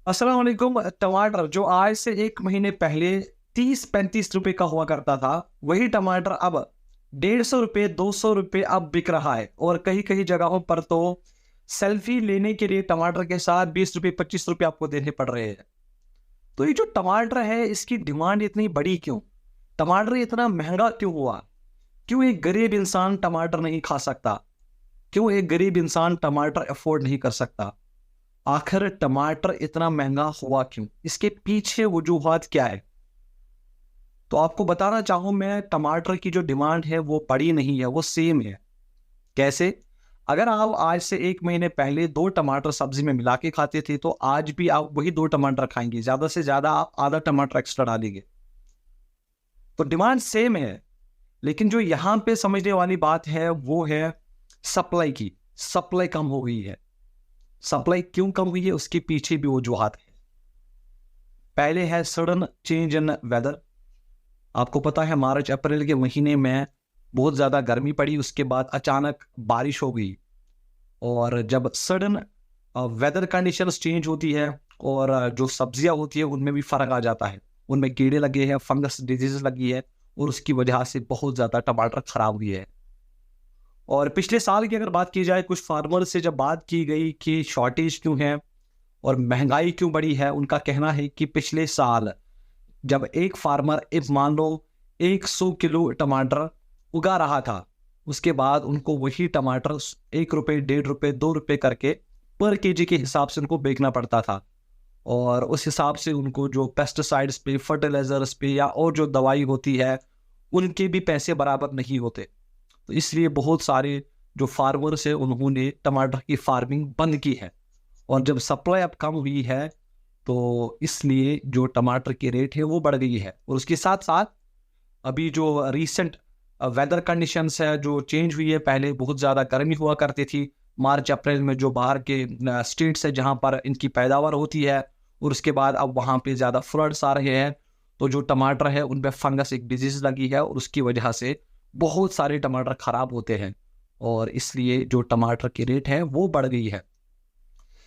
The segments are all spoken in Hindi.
अस्सलाम वालेकुम। टमाटर जो आज से 1 महीने पहले 30-35 रुपए का हुआ करता था, वही टमाटर अब 150 रुपए, 200 रुपए अब बिक रहा है। और कहीं-कहीं जगहों पर तो सेल्फी लेने के लिए टमाटर के साथ 20 रुपए, 25 रुपए आपको देने पड़ रहे हैं। तो ये जो टमाटर है, इसकी डिमांड इतनी बड़ी क्यों? टमाटर इतना महँगा क्यों हुआ? क्यों एक गरीब इंसान टमाटर नहीं खा सकता? क्यों एक गरीब इंसान टमाटर अफ़ोर्ड नहीं कर सकता? आखिर टमाटर इतना महंगा हुआ क्यों? इसके पीछे वजूहात क्या है? तो आपको बताना चाहूँ मैं, टमाटर की जो डिमांड है वो बढ़ी नहीं है, वो सेम है। कैसे? अगर आप आज से 1 महीने पहले 2 टमाटर सब्ज़ी में मिला के खाते थे, तो आज भी आप वही 2 टमाटर खाएँगे। ज़्यादा से ज़्यादा आप आधा टमाटर एक्स्ट्रा डालेंगे। तो डिमांड सेम है, लेकिन जो यहाँ पे समझने वाली बात है वो है सप्लाई की। सप्लाई कम हो गई है। सप्लाई क्यों कम हुई है, उसके पीछे भी वजूहात हैं। पहले है सडन चेंज इन वेदर। आपको पता है मार्च अप्रैल के महीने में बहुत ज़्यादा गर्मी पड़ी, उसके बाद अचानक बारिश हो गई। और जब सडन वेदर कंडीशंस चेंज होती है और जो सब्जियां होती है उनमें भी फ़र्क आ जाता है। उनमें कीड़े लगे हैं, फंगस डिजीज लगी है, और उसकी वजह से बहुत ज़्यादा टमाटर खराब हुई है। और पिछले साल की अगर बात की जाए, कुछ फार्मर से जब बात की गई कि शॉर्टेज क्यों है और महंगाई क्यों बढ़ी है, उनका कहना है कि पिछले साल जब एक फार्मर एक मान लो 100 किलो टमाटर उगा रहा था, उसके बाद उनको वही टमाटर 1 रुपए, 1.5 रुपए, 2 रुपए करके पर केजी के हिसाब से उनको बेचना पड़ता था। और उस हिसाब से उनको जो पेस्टिसाइड्स पे, फर्टिलाइजर्स पे या और जो दवाई होती है, उनके भी पैसे बराबर नहीं होते। तो इसलिए बहुत सारे जो फार्मर्स है उन्होंने टमाटर की फार्मिंग बंद की है। और जब सप्लाई अब कम हुई है, तो इसलिए जो टमाटर की रेट है वो बढ़ गई है। और उसके साथ साथ अभी जो रीसेंट वेदर कंडीशंस है जो चेंज हुई है, पहले बहुत ज़्यादा गर्मी हुआ करती थी मार्च अप्रैल में, जो बाहर के स्टेट्स है जहाँ पर इनकी पैदावार होती है, और उसके बाद अब वहाँ पे ज़्यादा फ्लड्स आ रहे हैं। तो जो टमाटर है उनपे फंगस एक डिजीज़ लगी है, और उसकी वजह से बहुत सारे टमाटर ख़राब होते हैं, और इसलिए जो टमाटर की रेट है वो बढ़ गई है।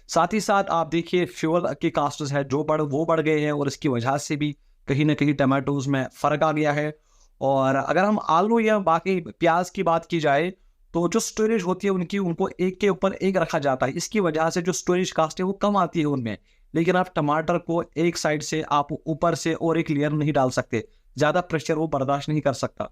साथ ही साथ आप देखिए फ्यूल के कास्ट्स है जो वो बढ़ गए हैं, और इसकी वजह से भी कहीं न कहीं टमाटोज़ में फ़र्क आ गया है। और अगर हम आलू या बाकी प्याज की बात की जाए, तो जो स्टोरेज होती है उनकी, उनको एक के ऊपर एक रखा जाता है। इसकी वजह से जो स्टोरेज कास्ट है वो कम आती है उनमें। लेकिन आप टमाटर को एक साइड से आप ऊपर से और एक लेयर नहीं डाल सकते, ज़्यादा प्रेशर वो बर्दाश्त नहीं कर सकता।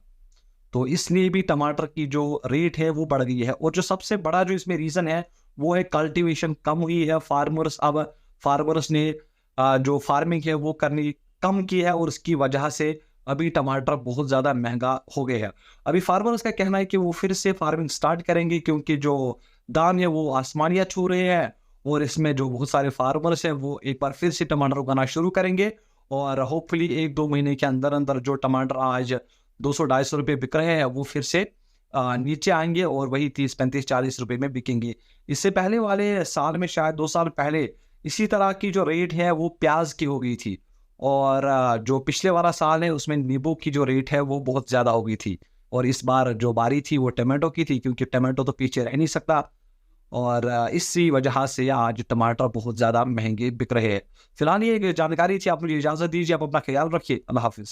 तो इसलिए भी टमाटर की जो रेट है वो बढ़ गई है। और जो सबसे बड़ा जो इसमें रीज़न है वो है कल्टीवेशन कम हुई है। फार्मर्स ने जो फार्मिंग है वो करनी कम की है, और उसकी वजह से अभी टमाटर बहुत ज़्यादा महंगा हो गए हैं। अभी फार्मर्स का कहना है कि वो फिर से फार्मिंग स्टार्ट करेंगे, क्योंकि जो दाम है वो आसमानियाँ छू रहे हैं। और इसमें जो बहुत सारे फार्मर्स हैं वो एक बार फिर से टमाटर उगाना शुरू करेंगे। और होपफुली 1-2 महीने के अंदर अंदर जो टमाटर आज 200-250 रुपए बिक रहे हैं, वो फिर से नीचे आएँगे और वही 30, 35, 40 रुपए में बिकेंगे। इससे पहले वाले साल में, शायद 2 साल पहले, इसी तरह की जो रेट है वो प्याज़ की हो गई थी। और जो पिछले वाला साल है उसमें नींबू की जो रेट है वो बहुत ज़्यादा हो गई थी। और इस बार जो बारी थी वो टमाटो की थी, क्योंकि टमाटो तो पीछे रह नहीं सकता। और इसी वजह से आज टमाटर बहुत ज़्यादा महँगे बिक रहे हैं। फिलहाल ये एक जानकारी थी, आप मुझे इजाज़त दीजिए। आप अपना ख़्याल रखिए। अल्लाह हाफ़िज़।